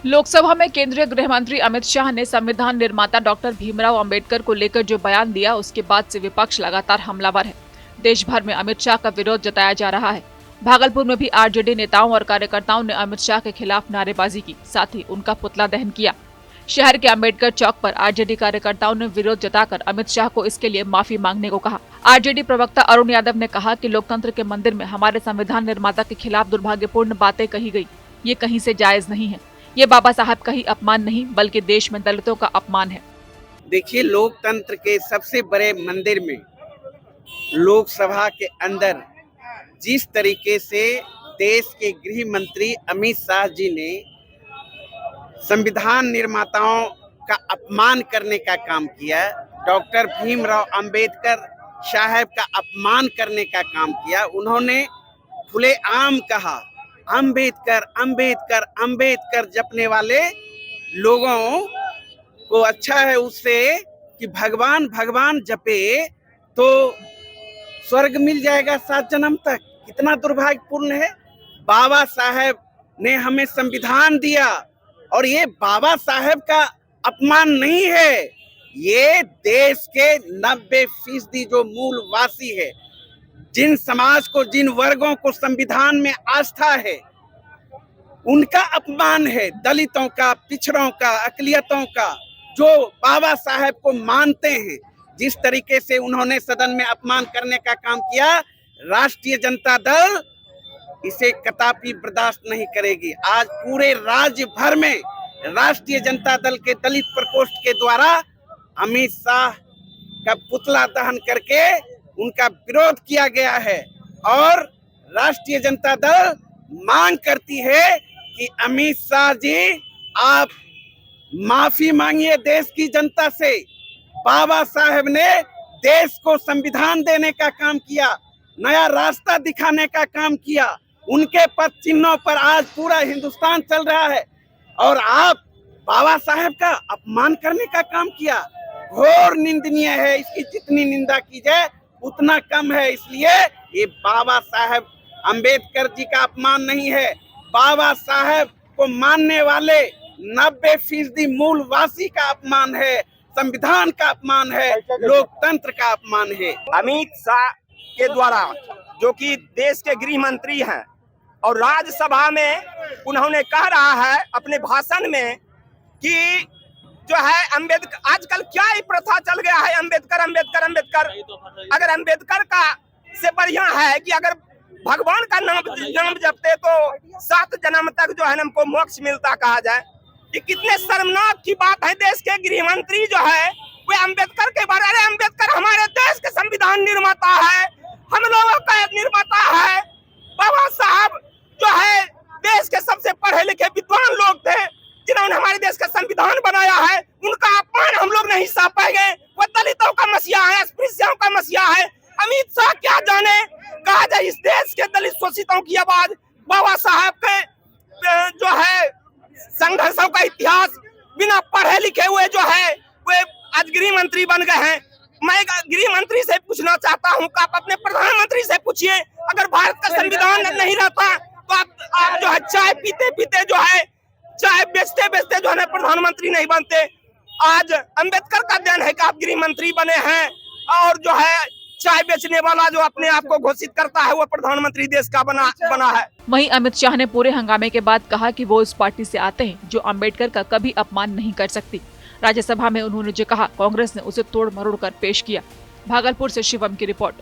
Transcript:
लोकसभा में केंद्रीय गृह मंत्री अमित शाह ने संविधान निर्माता डॉक्टर भीमराव अंबेडकर को लेकर जो बयान दिया, उसके बाद से विपक्ष लगातार हमलावर है। देश भर में अमित शाह का विरोध जताया जा रहा है। भागलपुर में भी आरजेडी नेताओं और कार्यकर्ताओं ने अमित शाह के खिलाफ नारेबाजी की, साथ ही उनका पुतला दहन किया। शहर के अंबेडकर चौक पर आरजेडी कार्यकर्ताओं ने विरोध जताकर अमित शाह को इसके लिए माफी मांगने को कहा। आरजेडी प्रवक्ता अरुण यादव ने कहा कि लोकतंत्र के मंदिर में हमारे संविधान निर्माता के खिलाफ दुर्भाग्यपूर्ण बातें कही गई, ये कहीं से जायज नहीं है। ये बाबा साहब का ही अपमान नहीं, बल्कि देश में दलितों का अपमान है। देखिए, लोकतंत्र के सबसे बड़े मंदिर में लोकसभा के अंदर जिस तरीके से देश के गृह मंत्री अमित शाह जी ने संविधान निर्माताओं का अपमान करने का काम किया, डॉक्टर भीमराव अंबेडकर साहब का अपमान करने का काम किया। उन्होंने खुलेआम कहा, अंबेडकर अंबेडकर अंबेडकर जपने वाले लोगों को अच्छा है उससे कि भगवान भगवान जपे तो स्वर्ग मिल जाएगा 7 जन्म तक। कितना दुर्भाग्यपूर्ण है। बाबा साहब ने हमें संविधान दिया और ये बाबा साहब का अपमान नहीं है, ये देश के 90% जो मूलवासी है, जिन समाज को, जिन वर्गों को संविधान में आस्था है, उनका अपमान है। दलितों का, पिछड़ों का, अकलियतों का, जो बाबा साहब को मानते हैं। जिस तरीके से उन्होंने सदन में अपमान करने का काम किया, राष्ट्रीय जनता दल इसे कदापि बर्दाश्त नहीं करेगी। आज पूरे राज्य भर में राष्ट्रीय जनता दल के दलित प्रकोष्ठ के द्वारा अमित शाह का पुतला दहन करके उनका विरोध किया गया है और राष्ट्रीय जनता दल मांग करती है कि अमित शाह जी आप माफी मांगिए देश की जनता से। बाबा साहब ने देश को संविधान देने का काम किया, नया रास्ता दिखाने का काम किया। उनके पद चिन्हों पर आज पूरा हिंदुस्तान चल रहा है और आप बाबा साहब का अपमान करने का काम किया। घोर निंदनीय है। इसकी जितनी निंदा की जाए उतना कम है। इसलिए ये बाबा साहब अंबेडकर जी का अपमान नहीं है, बाबा साहब को मानने वाले 90% मूलवासी का अपमान है, संविधान का अपमान है, लोकतंत्र का अपमान है। अमित शाह के द्वारा, जो कि देश के गृह मंत्री हैं और राज्यसभा में उन्होंने कह रहा है अपने भाषण में कि जो है अंबेडकर, आजकल क्या ही प्रथा चल गया है, अंबेडकर अंबेडकर अंबेडकर। अगर अंबेडकर का से बढ़िया है कि अगर भगवान का नाम जपते तो 7 जन्म तक जो है हमको मोक्ष मिलता कहा जाए। ये कितने शर्मनाक की बात है। देश के गृह मंत्री जो है वे अंबेडकर के बारे में, अंबेडकर हमारे देश के संविधान निर्माता है, हम लोगों का निर्माता है। बाबा साहब जो है देश के सबसे पढ़े लिखे विद्वान लोग थे, जिन्होंने हमारे देश का संविधान बनाया है। उनका अपमान हम लोग नहीं सह पाएंगे। वो दलितों का मसीहा है, अस्पृश्यों का मसीहा है। अमित शाह क्या जाने, कहा जाए इस देश के दलित शोषितों की आवाज। बाबा साहब के जो है संघर्षों का इतिहास, बिना पढ़े लिखे हुए जो है वे आज गृह मंत्री बन गए हैं। मैं गृह मंत्री से पूछना चाहता हूं कि आप अपने प्रधानमंत्री से पूछिए, अगर भारत का संविधान नहीं रहता तो आप जो है चाय पीते पीते जो है, चाय बेचते बेचते जो है प्रधानमंत्री नहीं बनते। आज अंबेडकर का देन है कि आप गृह मंत्री बने हैं और जो है चाय बेचने वाला जो अपने आप को घोषित करता है वो प्रधानमंत्री देश का बना है। वहीं अमित शाह ने पूरे हंगामे के बाद कहा कि वो इस पार्टी से आते हैं जो अंबेडकर का कभी अपमान नहीं कर सकती। राज्यसभा में उन्होंने जो कहा, कांग्रेस ने उसे तोड़ मरोड़ कर पेश किया। भागलपुर से शिवम की रिपोर्ट।